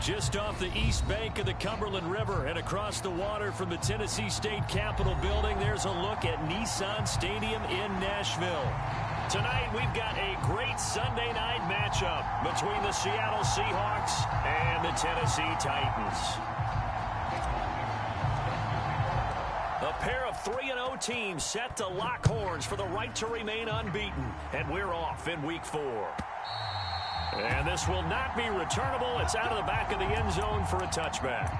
Just off the east bank of the Cumberland River and across the water from the Tennessee State Capitol building, there's a look at Nissan Stadium in Nashville. Tonight, we've got a great Sunday night matchup between the Seattle Seahawks and the Tennessee Titans. A pair of 3-0 teams set to lock horns for the right to remain unbeaten, and we're off in Week 4. And this will not be returnable. It's out of the back of the end zone for a touchback.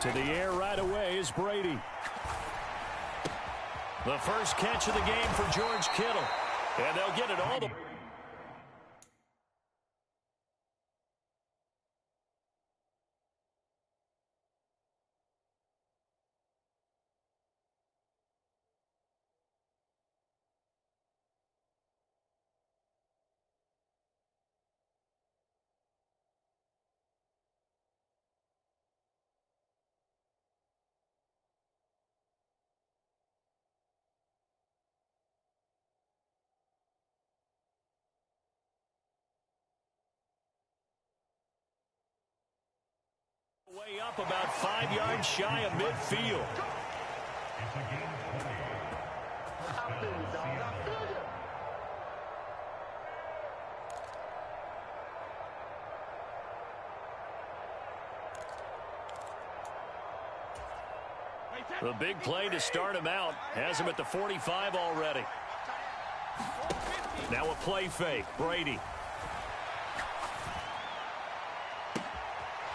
To the air right away is Brady. The first catch of the game for George Kittle. And they'll get it all the way. Way up about 5 yards shy of midfield. The big play to start him out has him at the 45 already. Now a play fake. Brady.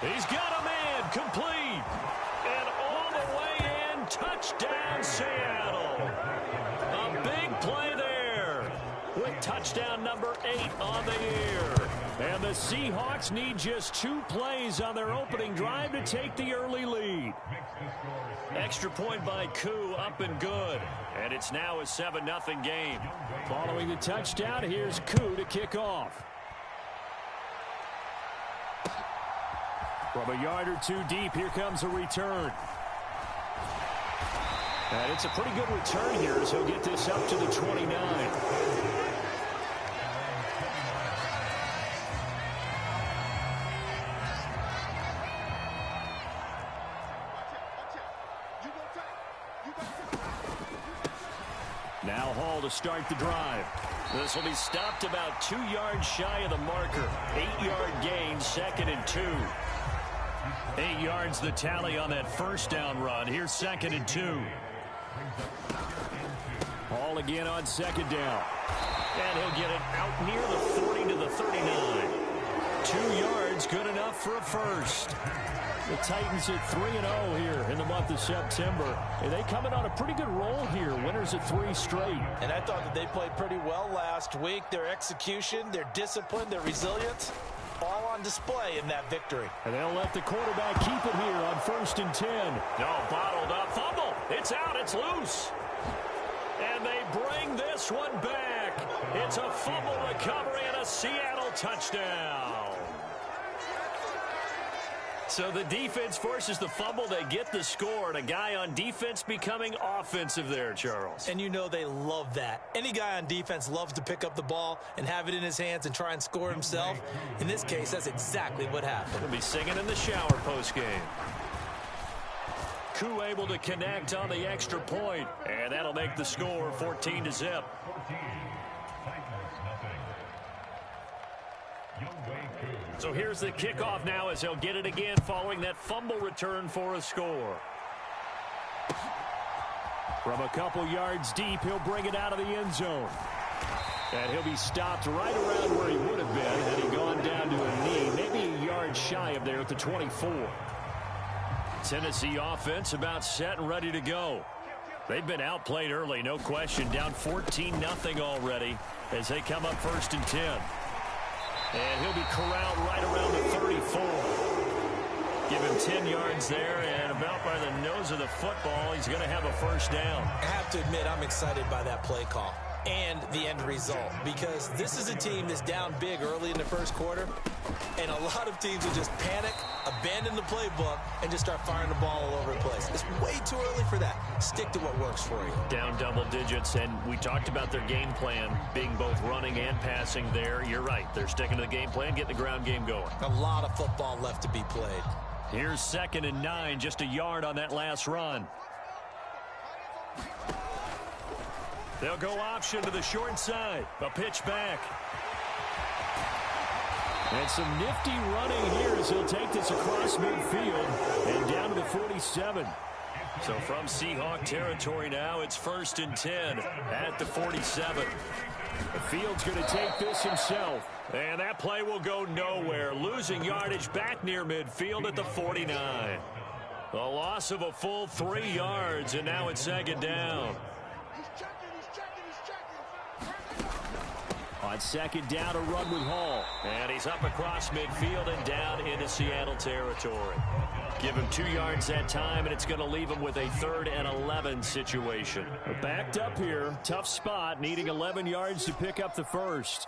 He's got a man complete. And all the way in, touchdown Seattle. A big play there with touchdown number 8 on the year. And the Seahawks need just 2 plays on their opening drive to take the early lead. Extra point by Koo, up and good. And it's now a 7-0 game. Following the touchdown, here's Koo to kick off. From a yard or 2 deep, here comes a return. And it's a pretty good return here as he'll get this up to the 29. Now Hall to start the drive. This will be stopped about 2 yards shy of the marker. 8-yard gain, 2nd and 2. 8 yards the tally on that first down run. Here's 2nd and 2. Hall again on 2nd down. And he'll get it out near the 40 to the 39. 2 yards, good enough for a first. The Titans at 3-0 here in the month of September. And they coming on a pretty good roll here. Winners at 3 straight. And I thought that they played pretty well last week. Their execution, their discipline, their resilience, all on display in that victory. And they'll let the quarterback keep it here on 1st and 10. No, bottled up. Fumble. It's out. It's loose. And they bring this one back. It's a fumble recovery and a Seattle touchdown. So the defense forces the fumble. They get the score. And a guy on defense becoming offensive there, Charles. And you know they love that. Any guy on defense loves to pick up the ball and have it in his hands and try and score himself. In this case, that's exactly what happened. He'll be singing in the shower postgame. Koo able to connect on the extra point. And that'll make the score 14-0. So here's the kickoff now as he'll get it again following that fumble return for a score. From a couple yards deep, he'll bring it out of the end zone. And he'll be stopped right around where he would have been had he gone down to a knee, maybe a yard shy of there at the 24. Tennessee offense about set and ready to go. They've been outplayed early, no question, down 14-0 already as they come up 1st and 10. And he'll be corralled right around the 34. Give him 10 yards there, and about by the nose of the football, he's going to have a first down. I have to admit, I'm excited by that play call. and the end result, because this is a team that's down big early in the first quarter, and a lot of teams will just panic, abandon the playbook, and just start firing the ball all over the place. It's way too early for that. Stick to what works for you. Down double digits, and we talked about their game plan being both running and passing there. You're right. They're sticking to the game plan, getting the ground game going. A lot of football left to be played. Here's 2nd and 9, just a yard on that last run. They'll go option to the short side. A pitch back. And some nifty running here as he'll take this across midfield and down to the 47. So from Seahawk territory now, it's 1st and 10 at the 47. The Field's going to take this himself. And that play will go nowhere. Losing yardage back near midfield at the 49. A loss of a full 3 yards, and now it's 2nd down. On 2nd down, a run with Hall. And he's up across midfield and down into Seattle territory. Give him 2 yards that time, and it's going to leave him with a 3rd and 11 situation. Backed up here. Tough spot, needing 11 yards to pick up the first.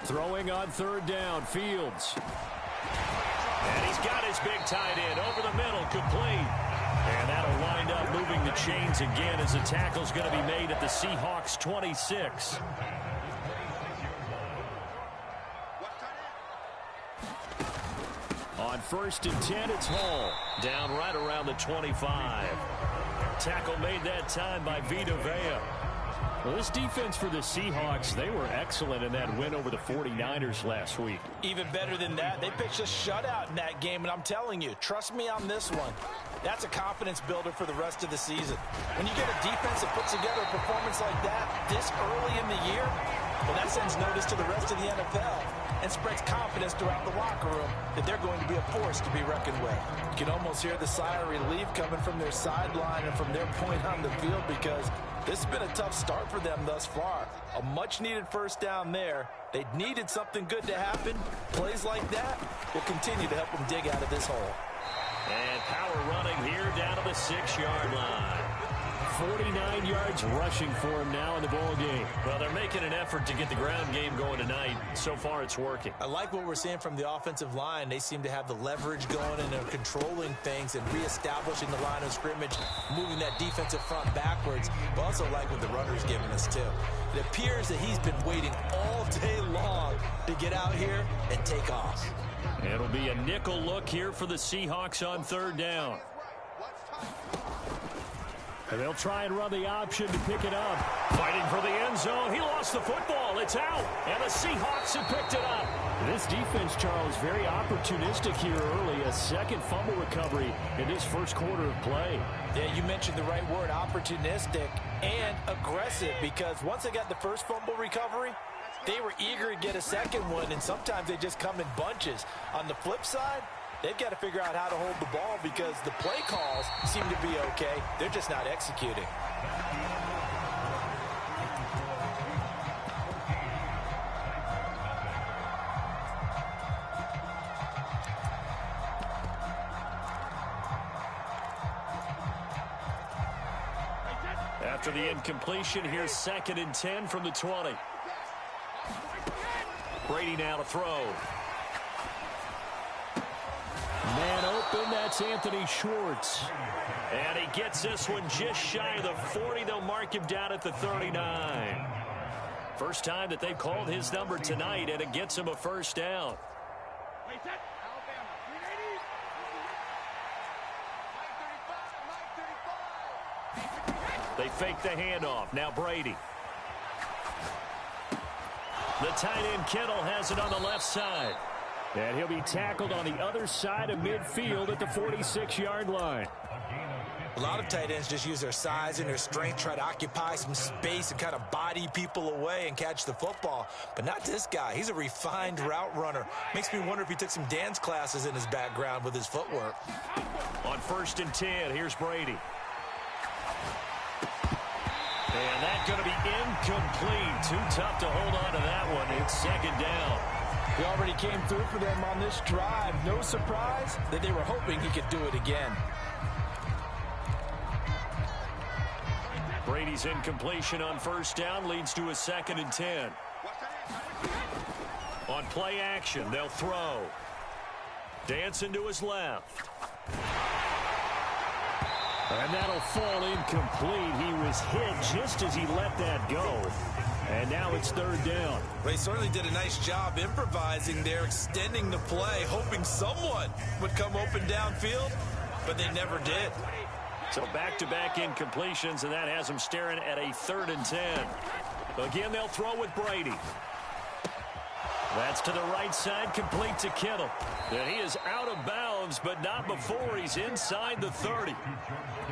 Throwing on 3rd down, Fields. And he's got his big tight end over the middle, complete. And that'll wind up moving the chains again as the tackle's going to be made at the Seahawks 26. On 1st and 10, it's Hall. Down right around the 25. Tackle made that time by Vita Vea. Well, this defense for the Seahawks, they were excellent in that win over the 49ers last week. Even better than that, they pitched a shutout in that game, and I'm telling you, trust me on this one. That's a confidence builder for the rest of the season. When you get a defense that puts together a performance like that this early in the year, well, that sends notice to the rest of the NFL and spreads confidence throughout the locker room that they're going to be a force to be reckoned with. You can almost hear the sigh of relief coming from their sideline and from their point on the field, because this has been a tough start for them thus far. A much-needed first down there. They needed something good to happen. Plays like that will continue to help them dig out of this hole. And power running here down to the 6-yard line. 49 yards rushing for him now in the ball game. Well, they're making an effort to get the ground game going tonight. So far, it's working. I like what we're seeing from the offensive line. They seem to have the leverage going, and they're controlling things and reestablishing the line of scrimmage, moving that defensive front backwards. But also like what the runner's giving us, too. It appears that he's been waiting all day long to get out here and take off. It'll be a nickel look here for the Seahawks on 3rd down. And they'll try and run the option to pick it up. Fighting for the end zone. He lost the football. It's out. And the Seahawks have picked it up. This defense, Charles, very opportunistic here early. A 2nd fumble recovery in this first quarter of play. Yeah, you mentioned the right word, opportunistic and aggressive, because once they got the first fumble recovery, they were eager to get a second one, and sometimes they just come in bunches. On the flip side, they've got to figure out how to hold the ball, because the play calls seem to be okay. They're just not executing. After the incompletion, here's 2nd and 10 from the 20. Brady now to throw. Man open, that's Anthony Schwartz. And he gets this one just shy of the 40. They'll mark him down at the 39. First time that they've called his number tonight, and it gets him a first down. They fake the handoff. Now Brady. The tight end Kittle has it on the left side. And he'll be tackled on the other side of midfield at the 46-yard line. A lot of tight ends just use their size and their strength, try to occupy some space and kind of body people away and catch the football. But not this guy. He's a refined route runner. Makes me wonder if he took some dance classes in his background with his footwork. On 1st and 10, here's Brady. And that's going to be incomplete. Too tough to hold on to that one. It's 2nd down. He already came through for them on this drive. No surprise that they were hoping he could do it again. Brady's incompletion on first down leads to a 2nd and 10. On play action, they'll throw. Dancing to his left. And that'll fall incomplete. He was hit just as he let that go. And now it's 3rd down. They certainly did a nice job improvising there, extending the play, hoping someone would come open downfield, but they never did. So back-to-back incompletions, and that has them staring at a 3rd and 10. Again, they'll throw with Brady. That's to the right side, complete to Kittle. And he is out of bounds, but not before he's inside the 30.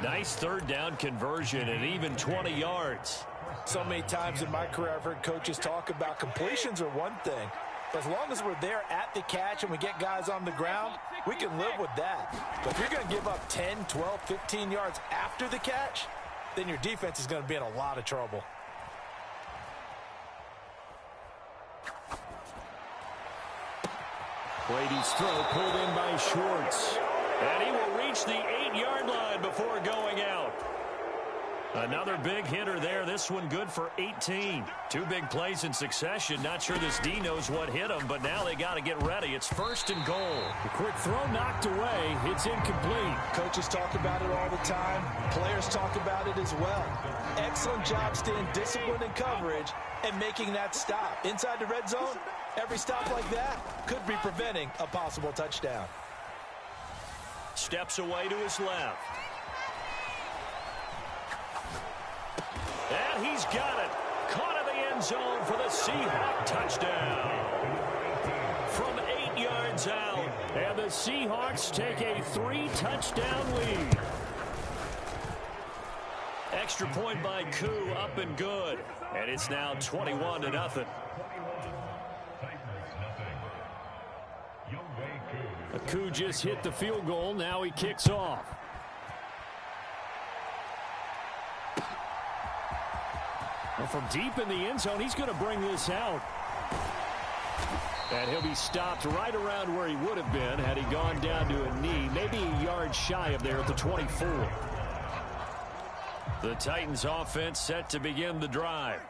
Nice 3rd down conversion and even 20 yards. So many times in my career I've heard coaches talk about completions are one thing. But as long as we're there at the catch and we get guys on the ground, we can live with that. But if you're going to give up 10, 12, 15 yards after the catch, then your defense is going to be in a lot of trouble. Brady's throw pulled in by Schwartz. And he will reach the 8-yard line before going out. Another big hitter there. This one good for 18. 2 big plays in succession. Not sure this D knows what hit him, but now they got to get ready. It's 1st and goal. The quick throw knocked away. It's incomplete. Coaches talk about it all the time. Players talk about it as well. Excellent job staying disciplined in coverage and making that stop. Inside the red zone, every stop like that could be preventing a possible touchdown. Steps away to his left. And he's got it. Caught in the end zone for the Seahawks touchdown. From 8 yards out. And the Seahawks take a 3-touchdown lead. Extra point by Koo, up and good. And it's now 21-0. Koo just hit the field goal. Now he kicks off. And from deep in the end zone, he's going to bring this out. And he'll be stopped right around where he would have been had he gone down to a knee, maybe a yard shy of there at the 24. The Titans offense set to begin the drive.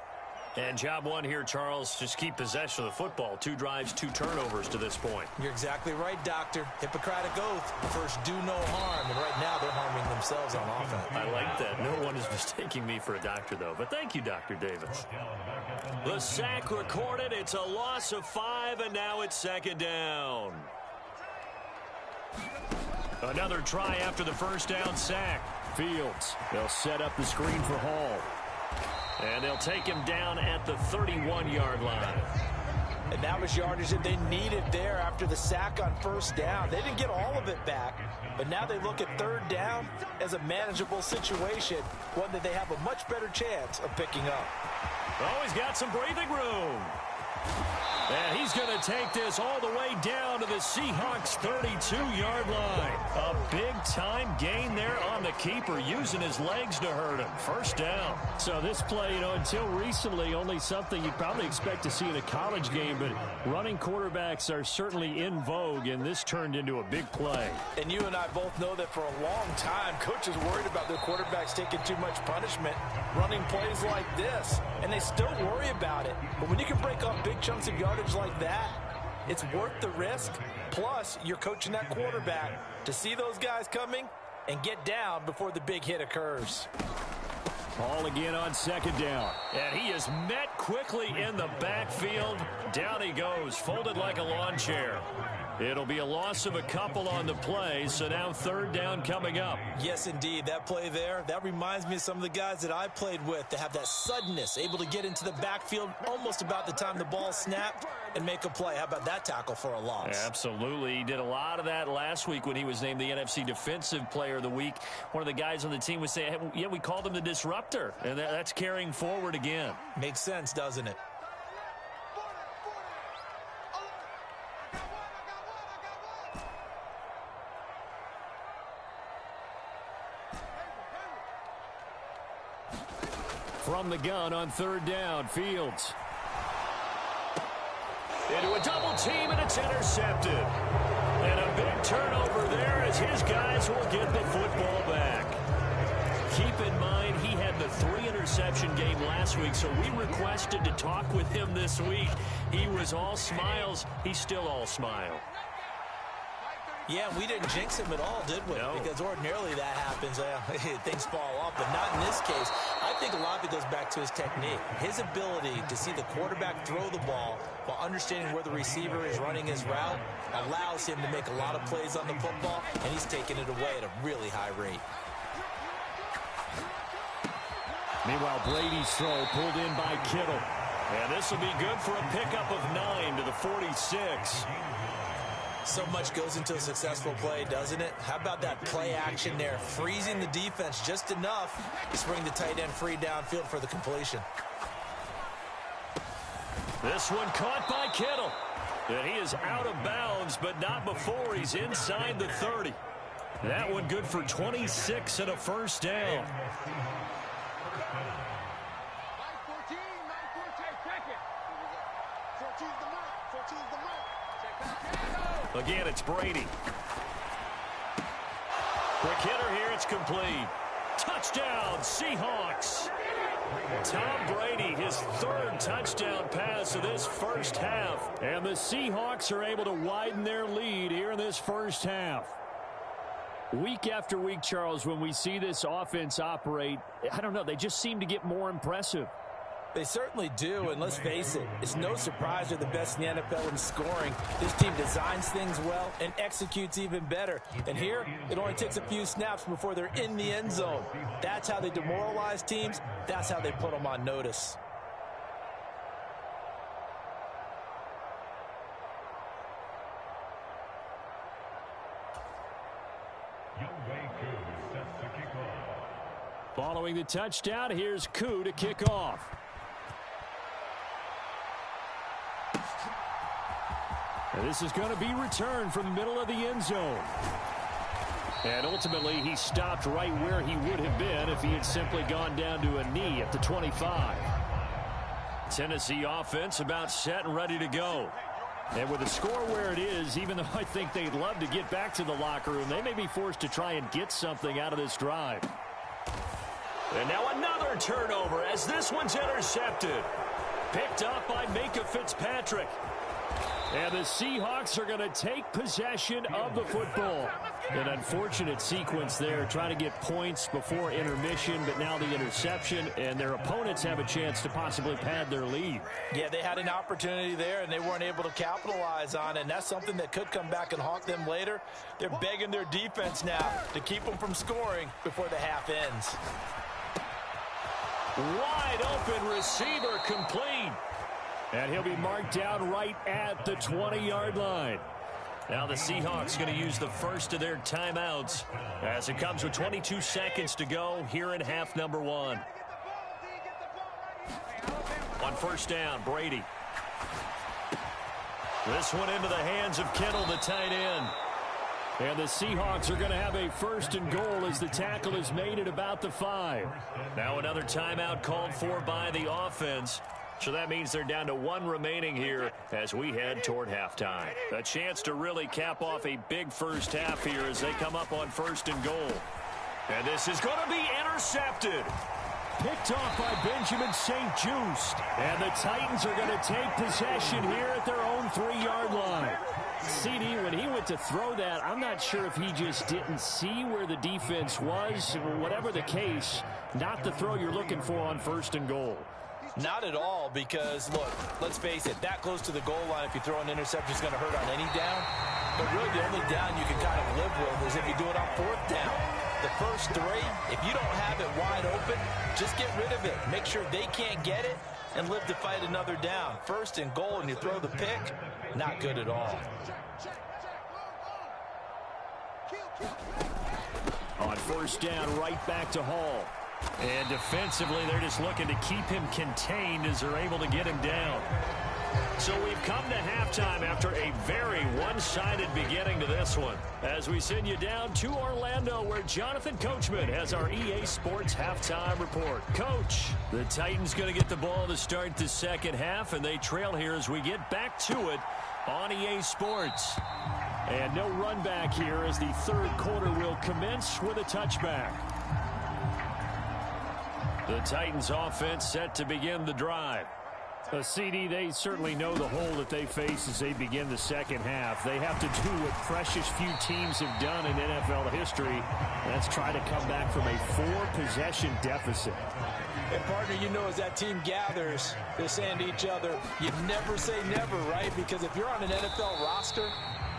And job one here, Charles, just keep possession of the football. 2 drives, 2 turnovers to this point. You're exactly right, Doctor. Hippocratic oath. First, do no harm. And right now, they're harming themselves on offense. I like that. No one is mistaking me for a doctor, though. But thank you, Dr. Davis. The sack recorded. It's a loss of 5, and now it's 2nd down. Another try after the first down sack. Fields. They'll set up the screen for Hall. And they'll take him down at the 31-yard line. And that was yardage that they needed there after the sack on first down. They didn't get all of it back, but now they look at 3rd down as a manageable situation, one that they have a much better chance of picking up. Oh, he's got some breathing room. And he's going to take this all the way down to the Seahawks' 32-yard line. A big-time gain there on the keeper, using his legs to hurt him. First down. So this play, until recently, only something you'd probably expect to see in a college game, but running quarterbacks are certainly in vogue, and this turned into a big play. And you and I both know that for a long time, coaches worried about their quarterbacks taking too much punishment, running plays like this, and they still worry about it. But when you can break up big chunks of yardage like that, it's worth the risk. Plus, you're coaching that quarterback to see those guys coming and get down before the big hit occurs. Ball again on 2nd down. And he is met quickly in the backfield. Down he goes, folded like a lawn chair. It'll be a loss of a couple on the play, so now 3rd down coming up. Yes, indeed. That play there, that reminds me of some of the guys that I played with to have that suddenness, able to get into the backfield almost about the time the ball snapped and make a play. How about that tackle for a loss? Absolutely. He did a lot of that last week when he was named the NFC Defensive Player of the Week. One of the guys on the team was saying, yeah, we called him the disruptor, and that's carrying forward again. Makes sense, doesn't it? From the gun on 3rd down, Fields. Into a double team, and it's intercepted. And a big turnover there as his guys will get the football back. keep in mind he had the 3-interception game last week, so we requested to talk with him this week. He was all smiles. He's still all smile. Yeah, we didn't jinx him at all, did we? No. Because ordinarily that happens. Things fall off, but not in this case. I think a lot of it goes back to his technique. His ability to see the quarterback throw the ball while understanding where the receiver is running his route allows him to make a lot of plays on the football, and he's taking it away at a really high rate. Meanwhile, Brady's throw pulled in by Kittle. And this will be good for a pickup of 9 to the 46. So much goes into a successful play, doesn't it? How about that play action there, freezing the defense just enough to spring the tight end free downfield for the completion. This one caught by Kittle. And he is out of bounds, but not before he's inside the 30. That one good for 26 and a first down. Again, it's Brady. Quick hitter here, it's complete. Touchdown, Seahawks. Tom Brady, his 3rd touchdown pass of this first half. And the Seahawks are able to widen their lead here in this first half. Week after week, Charles, when we see this offense operate, I don't know, they just seem to get more impressive. They certainly do, and let's face it, it's no surprise they're the best in the NFL in scoring. This team designs things well and executes even better. And here, it only takes a few snaps before they're in the end zone. That's how they demoralize teams. That's how they put them on notice. Following the touchdown, here's Koo to kick off. And this is going to be returned from the middle of the end zone. And ultimately, he stopped right where he would have been if he had simply gone down to a knee at the 25. Tennessee offense about set and ready to go. And with the score where it is, even though I think they'd love to get back to the locker room, they may be forced to try and get something out of this drive. And now another turnover as this one's intercepted. Picked up by Minka Fitzpatrick. And the Seahawks are going to take possession of the football. An unfortunate sequence there, trying to get points before intermission, but now the interception, and their opponents have a chance to possibly pad their lead. Yeah, they had an opportunity there, and they weren't able to capitalize on it, and that's something that could come back and haunt them later. They're begging their defense now to keep them from scoring before the half ends. Wide open receiver complete. And he'll be marked down right at the 20-yard line. Now the Seahawks going to use the first of their timeouts as it comes with 22 seconds to go here in half number 1. On first down, Brady. This one into the hands of Kittle, the tight end. And the Seahawks are going to have a first and goal as the tackle is made at about the 5. Now another timeout called for by the offense. So that means they're down to 1 remaining here as we head toward halftime. A chance to really cap off a big first half here as they come up on first and goal. And this is going to be intercepted. Picked off by Benjamin St-Juste. And the Titans are going to take possession here at their own 3-yard line. CD, when he went to throw that, I'm not sure if he just didn't see where the defense was. Whatever the case, not the throw you're looking for on first and goal. Not at all, because, look, let's face it, that close to the goal line, if you throw an interception, is going to hurt on any down. But really, the only down you can kind of live with is if you do it on 4th down. The first 3, if you don't have it wide open, just get rid of it. Make sure they can't get it and live to fight another down. First and goal, and you throw the pick, not good at all. On first down, right back to Hall. And defensively, they're just looking to keep him contained as they're able to get him down. So we've come to halftime after a very one-sided beginning to this one. As we send you down to Orlando, where Jonathan Coachman has our EA Sports halftime report. Coach, the Titans going to get the ball to start the second half, and they trail here as we get back to it on EA Sports. And no run back here as the third quarter will commence with a touchback. The Titans offense set to begin the drive. CD, they certainly know the hole that they face as they begin the second half. They have to do what precious few teams have done in NFL history. That's try to come back from a 4-possession deficit. And, partner, you know as that team gathers, they're saying to each other, you never say never, right? Because if you're on an NFL roster,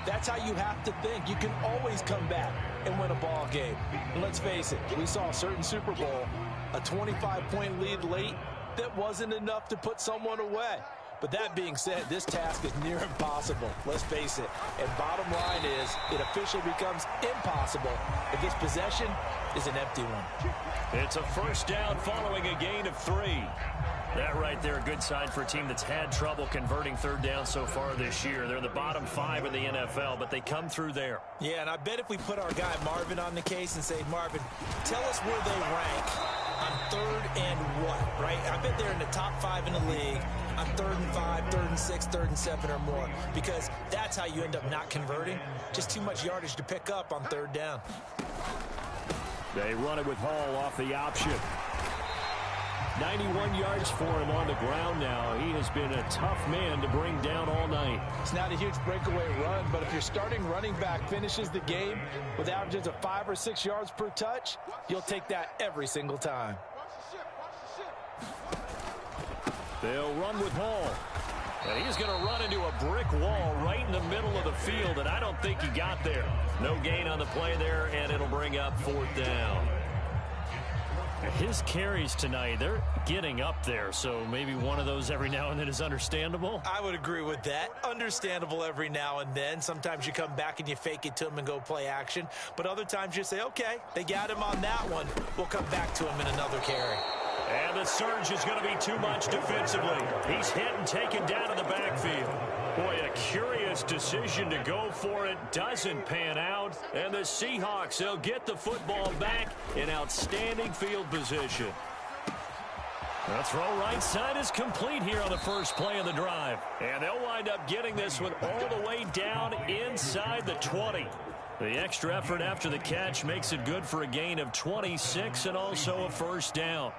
that's how you have to think. You can always come back and win a ball game. And let's face it, we saw a certain Super Bowl, a 25-point lead late, that wasn't enough to put someone away. But that being said, this task is near impossible. Let's face it. And bottom line is, it officially becomes impossible if this possession is an empty one. It's a first down following a gain of 3. That right there, a good sign for a team that's had trouble converting third down so far this year. They're in the bottom 5 in the NFL, but they come through there. Yeah, and I bet if we put our guy Marvin on the case and say, Marvin, tell us where they rank on 3rd and what, right? I bet they're in the top 5 in the league on 3rd and 5, 3rd and 6, 3rd and 7 or more, because that's how you end up not converting. Just too much yardage to pick up on 3rd down. They run it with Hall off the option. 91 yards for him on the ground now. He has been a tough man to bring down all night. It's not a huge breakaway run, but if your starting running back finishes the game with averages of 5 or 6 yards per touch, you'll take that every single time. They'll run with Hall. And he's going to run into a brick wall right in the middle of the field, and I don't think he got there. No gain on the play there, and it'll bring up 4th down. His carries tonight, they're getting up there, so maybe one of those every now and then is understandable. I would agree with that. Understandable every now and then. Sometimes you come back and you fake it to him and go play action. But other times you say, okay, they got him on that one. We'll come back to him in another carry. And the surge is going to be too much defensively. He's hit and taken down in the backfield. Boy, a curious decision to go for it. Doesn't pan out. And the Seahawks, they'll get the football back in outstanding field position. The throw right side is complete here on the first play of the drive. And they'll wind up getting this one all the way down inside the 20. The extra effort after the catch makes it good for a gain of 26 and also a first down.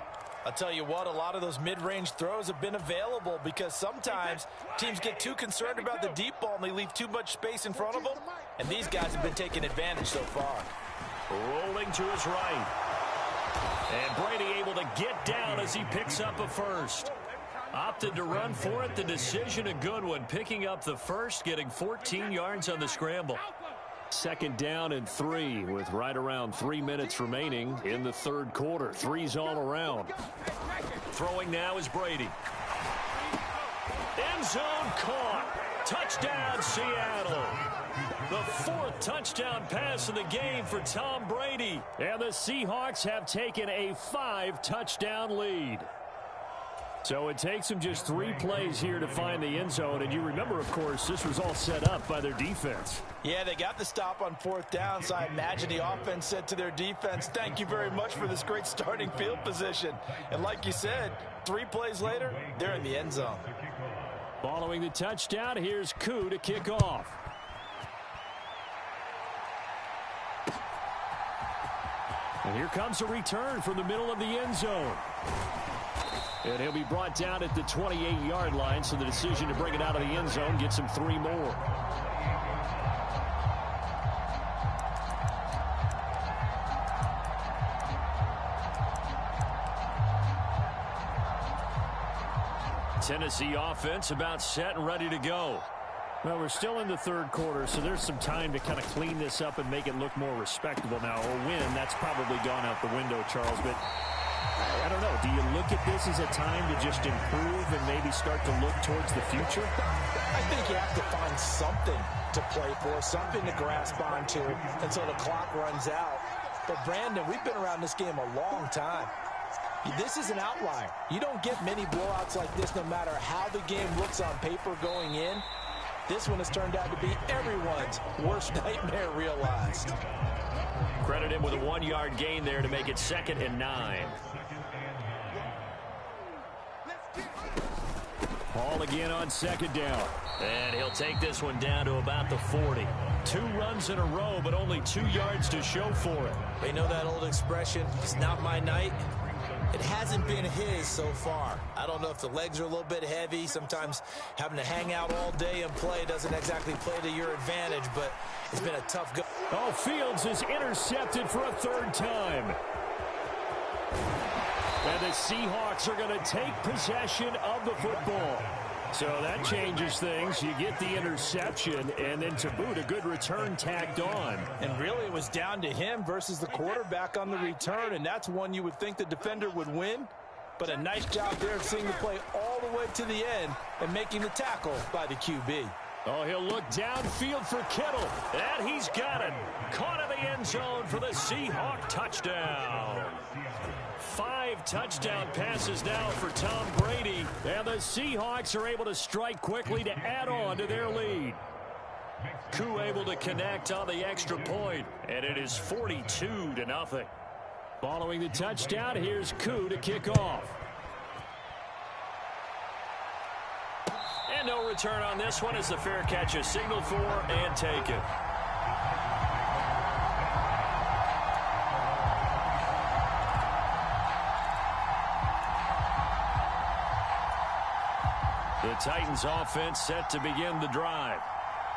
I'll tell you what, a lot of those mid-range throws have been available because sometimes teams get too concerned about the deep ball and they leave too much space in front of them. And these guys have been taking advantage so far. Rolling to his right. And Brady able to get down as he picks up a first. Opted to run for it. The decision a good one. Picking up the first, getting 14 yards on the scramble. 2nd down and 3 with right around 3 minutes remaining in the 3rd quarter. 3's all around. Throwing now is Brady. End zone caught. Touchdown, Seattle. The 4th touchdown pass of the game for Tom Brady. And the Seahawks have taken a 5-touchdown lead. So it takes them just 3 plays here to find the end zone. And you remember, of course, this was all set up by their defense. Yeah, they got the stop on 4th down, so I imagine the offense said to their defense, thank you very much for this great starting field position. And like you said, 3 plays later, they're in the end zone. Following the touchdown, here's Koo to kick off. And here comes a return from the middle of the end zone. And he'll be brought down at the 28-yard line, so the decision to bring it out of the end zone gets him 3 more. Tennessee offense about set and ready to go. Well, we're still in the 3rd quarter, so there's some time to kind of clean this up and make it look more respectable now. A win, that's probably gone out the window, Charles, but I don't know. Do you look at this as a time to just improve and maybe start to look towards the future? I think you have to find something to play for, something to grasp onto until the clock runs out. But, Brandon, we've been around this game a long time. This is an outlier. You don't get many blowouts like this no matter how the game looks on paper going in. This one has turned out to be everyone's worst nightmare realized. Credit him with a 1-yard gain there to make it 2nd and 9. Hall again on 2nd down. And he'll take this one down to about the 40. 2 runs in a row, but only 2 yards to show for it. They know that old expression, it's not my night. It hasn't been his so far. I don't know if the legs are a little bit heavy. Sometimes having to hang out all day and play doesn't exactly play to your advantage, but it's been a tough go. Oh, Fields is intercepted for a third time. And the Seahawks are going to take possession of the football. So that changes things. You get the interception, and then to boot, a good return tacked on. And really, it was down to him versus the quarterback on the return, and that's one you would think the defender would win. But a nice job there of seeing the play all the way to the end and making the tackle by the QB. Oh, he'll look downfield for Kittle. And he's got it. Caught in the end zone for the Seahawk touchdown. 5 touchdown passes now for Tom Brady. And the Seahawks are able to strike quickly to add on to their lead. Koo able to connect on the extra point. And it is 42-0. Following the touchdown, here's Koo to kick off. And no return on this one as the fair catch is signaled for and taken. The Titans offense set to begin the drive.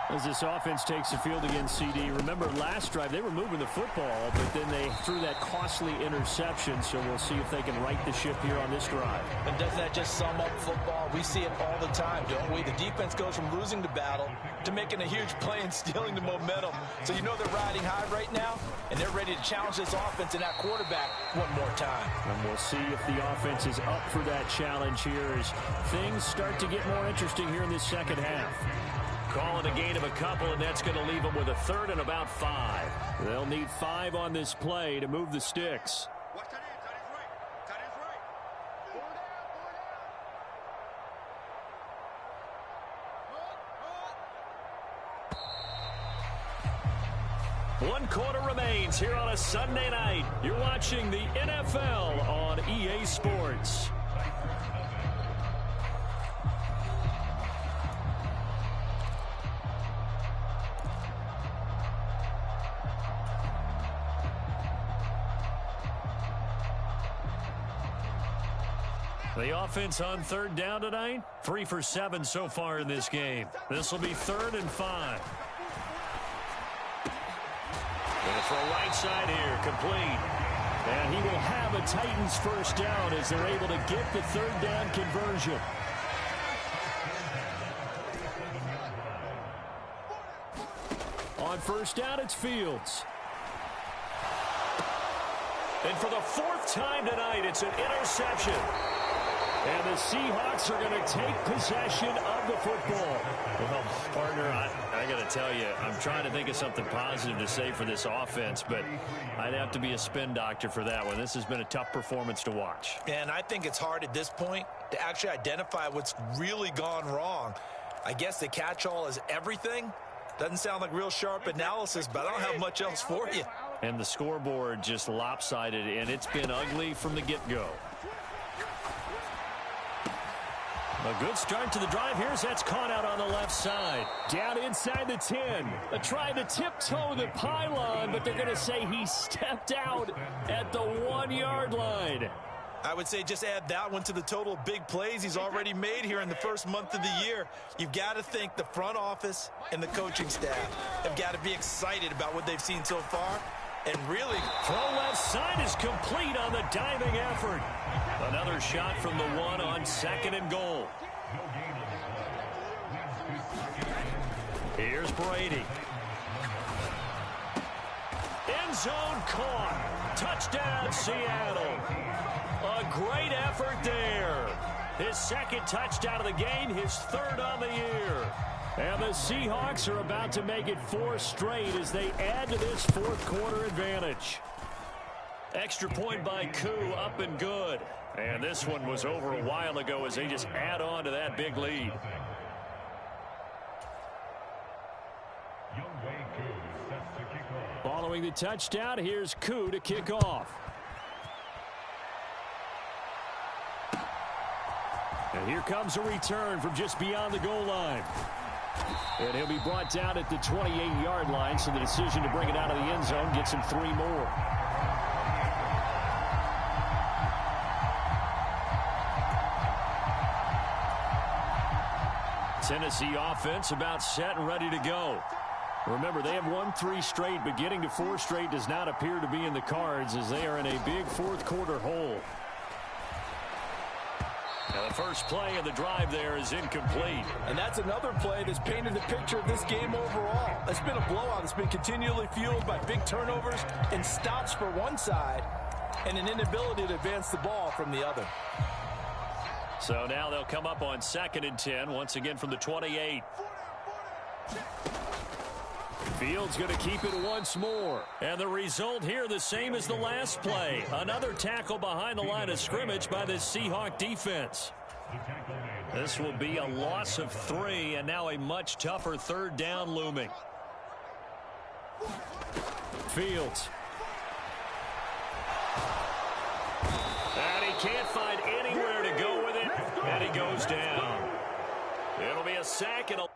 As this offense takes the field against CD, remember last drive they were moving the football, but then they threw that costly interception, so we'll see if they can right the ship here on this drive. And doesn't that just sum up football? We see it all the time, don't we? The defense goes from losing the battle to making a huge play and stealing the momentum. So you know they're riding high right now, and they're ready to challenge this offense and that quarterback one more time. And we'll see if the offense is up for that challenge here as things start to get more interesting here in this second half. Calling a gain of a couple, and that's going to leave them with a third and about 5. They'll need 5 on this play to move the sticks. One quarter remains here on a Sunday night. You're watching the NFL on EA Sports. The offense on third down tonight, 3 for 7 so far in this game. This will be 3rd and 5. And for a right side here, complete. And he will have a Titans first down as they're able to get the third down conversion. On first down, it's Fields. And for the 4th time tonight, it's an interception. And the Seahawks are going to take possession of the football. Well, partner, I got to tell you, I'm trying to think of something positive to say for this offense, but I'd have to be a spin doctor for that one. This has been a tough performance to watch. And I think it's hard at this point to actually identify what's really gone wrong. I guess the catch-all is everything. Doesn't sound like real sharp analysis, but I don't have much else for you. And the scoreboard just lopsided, and it's been ugly from the get-go. A good start to the drive. Here's that's caught out on the left side. Down inside the 10. Trying to tiptoe the pylon, but they're going to say he stepped out at the 1-yard line. I would say just add that one to the total of big plays he's already made here in the first month of the year. You've got to think the front office and the coaching staff have got to be excited about what they've seen so far. And really, throw left side is complete on the diving effort. Another shot from the 1 on 2nd and goal. Here's Brady. End zone caught. Touchdown, Seattle. A great effort there. His 2nd touchdown of the game, his 3rd on the year. And the Seahawks are about to make it 4 straight as they add to this 4th quarter advantage. Extra point by Koo, up and good. And this one was over a while ago as they just add on to that big lead. Following the touchdown, here's Koo to kick off. And here comes a return from just beyond the goal line. And he'll be brought down at the 28-yard line, so the decision to bring it out of the end zone gets him 3 more. Tennessee offense about set and ready to go. Remember, they have won 3 straight, but getting to 4 straight does not appear to be in the cards as they are in a big fourth quarter hole. Now the first play of the drive there is incomplete. And that's another play that's painted the picture of this game overall. It's been a blowout. It's been continually fueled by big turnovers and stops for one side and an inability to advance the ball from the other. So now they'll come up on 2nd and 10, once again from the 28. Fields going to keep it once more. And the result here the same as the last play. Another tackle behind the line of scrimmage by the Seahawk defense. This will be a loss of 3, and now a much tougher 3rd down looming. Fields. And he can't find anywhere to go with it, and he goes down. It'll be a sack and a